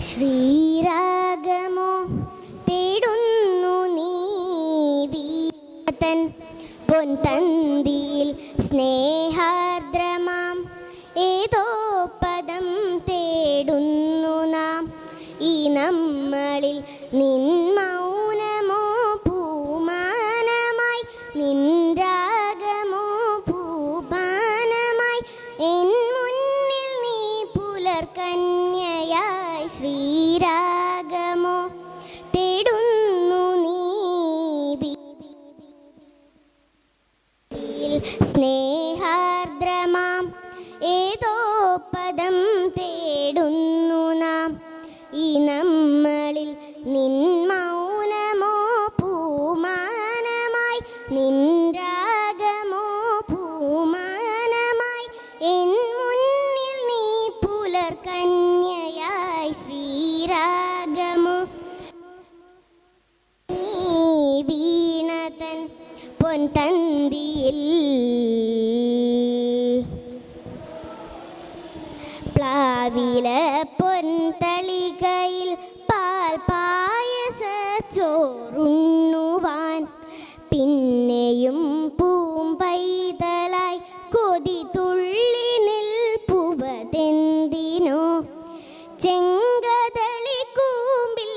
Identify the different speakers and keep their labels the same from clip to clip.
Speaker 1: ശ്രീരാഗമോ തേടുന്നു നീ വീണതൻ പൊൻതന്തിയിൽ സ്നേഹാർദ്രമാം ഏതോ പദം തേടുന്നു നാം. ഈ നമ്മളിൽ നിൻ മൗനമോ പൂമാനമായി, നിൻ രാഗമോ പൂപാനമായി, എൻ മുന്നിൽ നീ പുലർകന്യയായി. ശ്രീരാഗമോ തേടുന്നു നീ സ്നേഹാർദ്രമാം ഏതോ പദം തേടുന്നു നാം. ഈ നമ്മളിൽ നിൻ മൗനമോ പൂമാനമായി, നിൻ രാഗമോ പൂമാനമായി, എൻ മുന്നിൽ നീ പുലർകന്യയായി. ശ്രീരാഗമോ വീണതൻ പൊൻതന്തിയിൽ പ്ലാവില പൊൻതളികയിൽ പാൽ പായസച്ചോറുണ്ണുവാൻ പിന്നെയും പൂമ്പൈതലായി കൊതി തുള്ളി നിൽപ്പുവതെന്തിനോ. ചെങ്കതളി കൂമ്പിൽ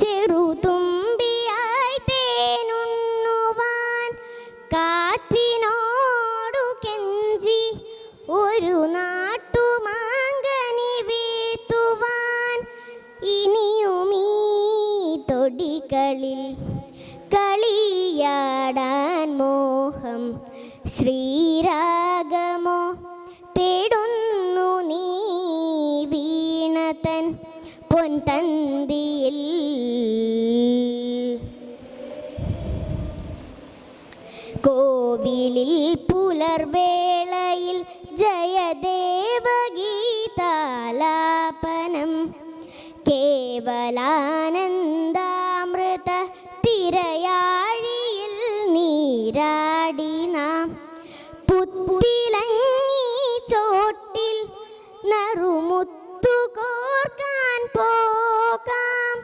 Speaker 1: ചെറുതുമ്പിയായി തേനുണ്ണുവാൻ കാറ്റിനോടു കെഞ്ചി ഒരു നാട്ടുമാങ്കനി വീഴ്ത്തുവാൻ ഇനിയുമീ തൊടികളിൽ കളിയാടാൻ മോഹം. ശ്രീരാഗമോ തേടുന്നു നീ വീണതൻ പൊൻതന്തിയിൽ. കോവിലിൽ പുലർവേളയിൽ ജയദേവഗീതാലാപനം കേവലാനന്ദാമൃത തിരയാഴിയിൽ നീരാടി നാം. പുത്തിലങ്ങി ചോട്ടിൽ നറുമുത്തു കോർക്കാൻ പോകാം.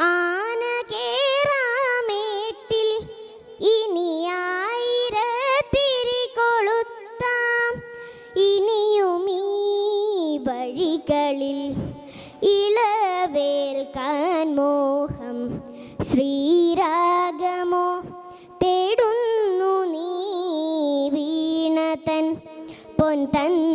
Speaker 1: ആന കേറാമേട്ടിൽ ഇനിയായിരത്തിരി കൊളുത്താം. ഇനിയുമീ വഴികളിൽ ഇളവേൽക്കാൻ മോഹം. ശ്രീരാഗമോ തേടുന്നു നീ വീണതൻ പൊൻതന്തിയിൽ